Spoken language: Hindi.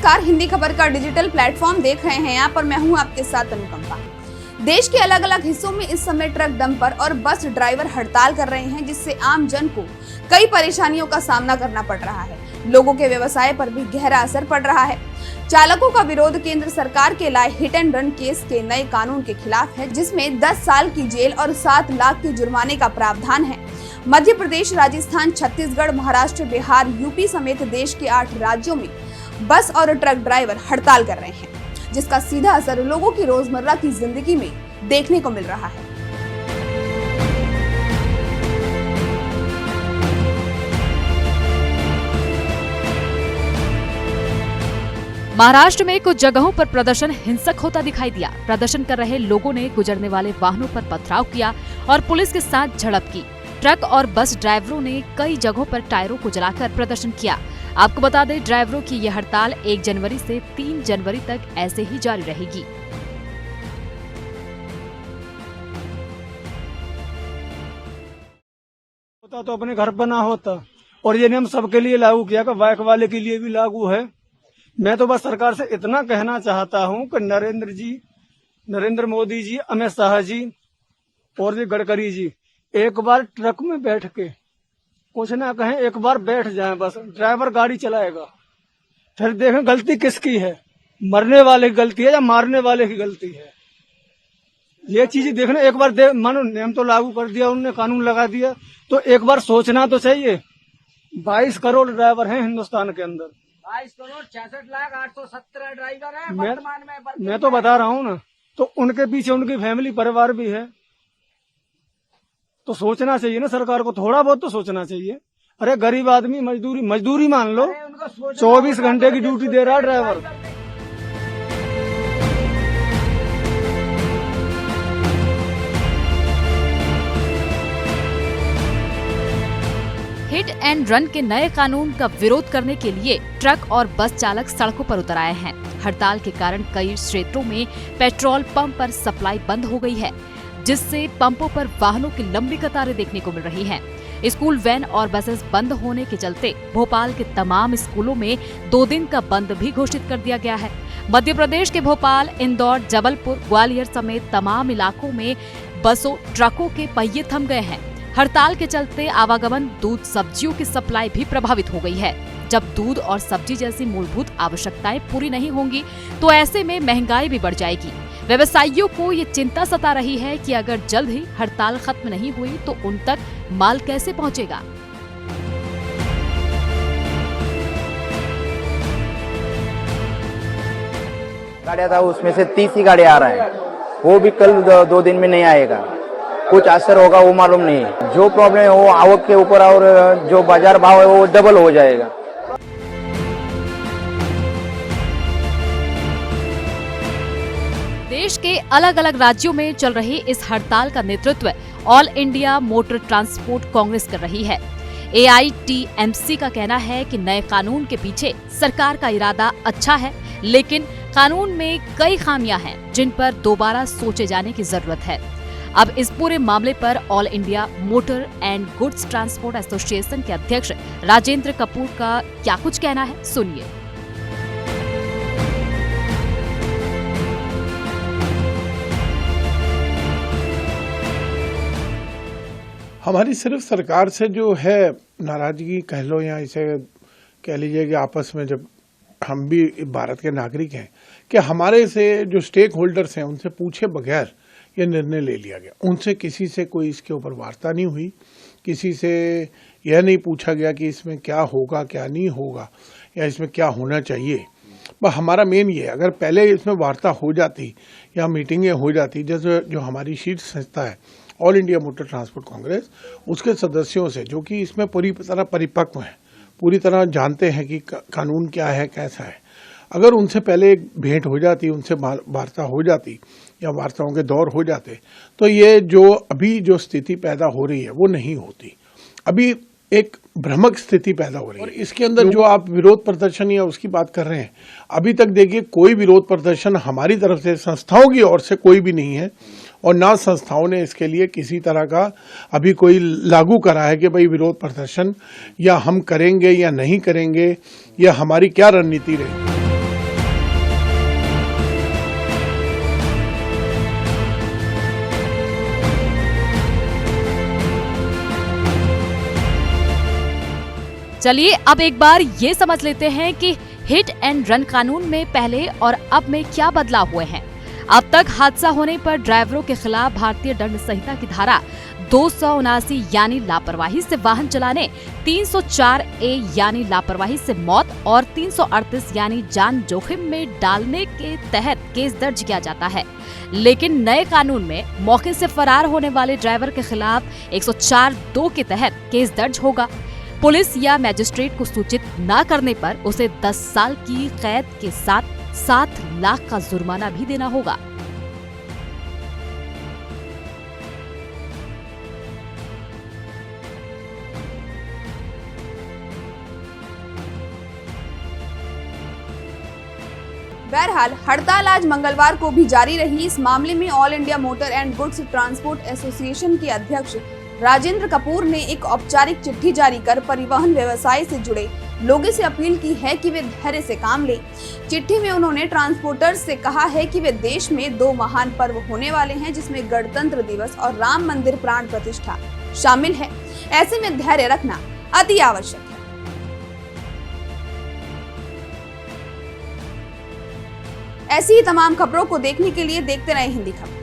नमस्कार, हिंदी खबर का डिजिटल प्लेटफॉर्म देख रहे हैं आप और मैं हूं आपके साथ अनुकंपा। देश के अलग अलग हिस्सों में इस समय ट्रक डंपर और बस ड्राइवर हड़ताल कर रहे हैं, जिससे आम जन को कई परेशानियों का सामना करना पड़ रहा है। लोगों के व्यवसाय पर भी गहरा असर पड़ रहा है। चालकों का विरोध केंद्र सरकार के लाए हिट एंड रन केस के नए कानून के खिलाफ है, जिसमें 10 साल की जेल और 7 लाख के जुर्माने का प्रावधान है। मध्य प्रदेश, राजस्थान, छत्तीसगढ़, महाराष्ट्र, बिहार, यूपी समेत देश के 8 राज्यों में बस और ट्रक ड्राइवर हड़ताल कर रहे हैं, जिसका सीधा असर लोगों की रोजमर्रा की जिंदगी में देखने को मिल रहा है। महाराष्ट्र में कुछ जगहों पर प्रदर्शन हिंसक होता दिखाई दिया। प्रदर्शन कर रहे लोगों ने गुजरने वाले वाहनों पर पथराव किया और पुलिस के साथ झड़प की। ट्रक और बस ड्राइवरों ने कई जगहों पर टायरों को जलाकर प्रदर्शन किया। आपको बता दें, ड्राइवरों की यह हड़ताल 1 जनवरी से 3 जनवरी तक ऐसे ही जारी रहेगी। होता तो अपने घर पर ना होता, और ये नियम सबके लिए लागू किया कि बाइक वाले के लिए भी लागू है। मैं तो बस सरकार से इतना कहना चाहता हूं कि नरेंद्र मोदी जी, अमित शाह जी और जी गडकरी जी एक बार ट्रक में बैठ के कुछ ना कहें, एक बार बैठ जाएं। बस ड्राइवर गाड़ी चलाएगा, फिर देखें गलती किसकी है, मरने वाले की गलती है या मारने वाले की गलती है। ये चीज देखना एक बार मानो नियम तो लागू कर दिया उन्होंने, कानून लगा दिया, तो एक बार सोचना तो चाहिए। 22 करोड़ ड्राइवर हैं हिंदुस्तान के अंदर, 22 करोड़ 66,817 ड्राइवर हैं वर्तमान में। मैं तो बता रहा हूँ ना, तो उनके पीछे उनकी फैमिली परिवार भी है, तो सोचना चाहिए ना सरकार को, थोड़ा बहुत तो सोचना चाहिए। अरे गरीब आदमी मजदूरी मान लो, 24 घंटे की ड्यूटी दे रहा है ड्राइवर। हिट एंड रन के नए कानून का विरोध करने के लिए ट्रक और बस चालक सड़कों पर उतर आए हैं। हड़ताल के कारण कई क्षेत्रों में पेट्रोल पंप पर सप्लाई बंद हो गई है, जिससे पंपों पर वाहनों की लंबी कतारें देखने को मिल रही हैं। स्कूल वैन और बसेस बंद होने के चलते भोपाल के तमाम स्कूलों में 2 दिन का बंद भी घोषित कर दिया गया है। मध्य प्रदेश के भोपाल, इंदौर, जबलपुर, ग्वालियर समेत तमाम इलाकों में बसों, ट्रकों के पहिए थम गए हैं। हड़ताल के चलते आवागमन, दूध, सब्जियों की सप्लाई भी प्रभावित हो गई है। जब दूध और सब्जी जैसी मूलभूत आवश्यकताएं पूरी नहीं होंगी, तो ऐसे में महंगाई भी बढ़ जाएगी। व्यवसायियों को ये चिंता सता रही है कि अगर जल्द ही हड़ताल खत्म नहीं हुई तो उन तक माल कैसे पहुंचेगा। गाड़ियाँ था उसमें से 30 ही गाड़ी आ रहा है, वो भी कल 2 दिन में नहीं आएगा। कुछ असर होगा वो मालूम नहीं है। जो प्रॉब्लम है वो आवक के ऊपर और जो बाजार भाव है वो डबल हो जाएगा। देश के अलग अलग राज्यों में चल रही इस हड़ताल का नेतृत्व all India motor transport Congress कर रही है। AITMC का कहना है कि नए कानून के पीछे सरकार का इरादा अच्छा है, लेकिन कानून में कई खामियां हैं जिन पर दोबारा सोचे जाने की जरूरत है। अब इस पूरे मामले पर all India motor and goods transport association के अध्यक्ष राजेंद्र कपूर का क्या कुछ कहना है, सुनिए। हमारी सिर्फ सरकार से जो है नाराजगी कह लो, या इसे कह लीजिए कि आपस में जब हम भी भारत के नागरिक हैं कि हमारे से जो स्टेक होल्डर्स हैं उनसे पूछे बगैर ये निर्णय ले लिया गया। उनसे किसी से कोई इसके ऊपर वार्ता नहीं हुई, किसी से यह नहीं पूछा गया कि इसमें क्या होगा, क्या नहीं होगा, या इसमें क्या होना चाहिए। बस हमारा मेन ये, अगर पहले इसमें वार्ता हो जाती या मीटिंगें हो जाती, जैसे जो हमारी शीर्ष संस्था है all India motor transport Congress, उसके सदस्यों से जो कि इसमें पूरी तरह परिपक्व हैं, पूरी तरह जानते हैं कि कानून क्या है, कैसा है, अगर उनसे पहले एक भेंट हो जाती, उनसे वार्ता हो जाती या वार्ताओं के दौर हो जाते, तो ये जो अभी जो स्थिति पैदा हो रही है वो नहीं होती। अभी एक भ्रामक स्थिति पैदा हो रही है। और इसके अंदर जो आप विरोध प्रदर्शन या उसकी बात कर रहे हैं, अभी तक देखिए कोई विरोध प्रदर्शन हमारी तरफ से, संस्थाओं की ओर से कोई भी नहीं है, और ना संस्थाओं ने इसके लिए किसी तरह का अभी कोई लागू करा है कि भाई विरोध प्रदर्शन या हम करेंगे या नहीं करेंगे, या हमारी क्या रणनीति रहेगी। चलिए अब एक बार ये समझ लेते हैं कि हिट एंड रन कानून में पहले और अब में क्या बदलाव हुए हैं। अब तक हादसा होने पर ड्राइवरों के खिलाफ भारतीय दंड संहिता की धारा 279 यानी लापरवाही से वाहन चलाने, 304A यानी लापरवाही से मौत और 338 यानी जान जोखिम में डालने के तहत केस दर्ज किया जाता है। लेकिन नए कानून में मौके से फरार होने वाले ड्राइवर के खिलाफ 104(2) के तहत केस दर्ज होगा। पुलिस या मैजिस्ट्रेट को सूचित न करने पर उसे 10 साल की कैद के साथ 7 लाख का जुर्माना भी देना होगा। बहरहाल हड़ताल आज मंगलवार को भी जारी रही। इस मामले में all India motor and goods transport association के अध्यक्ष राजेंद्र कपूर ने एक औपचारिक चिट्ठी जारी कर परिवहन व्यवसाय से जुड़े लोगों से अपील की है कि वे धैर्य से काम लें। चिट्ठी में उन्होंने ट्रांसपोर्टर्स से कहा है कि वे देश में 2 महान पर्व होने वाले हैं, जिसमें गणतंत्र दिवस और राम मंदिर प्राण प्रतिष्ठा शामिल है। ऐसे में धैर्य रखना अति आवश्यक है। ऐसी ही तमाम खबरों को देखने के लिए देखते रहे हिंदी खबर।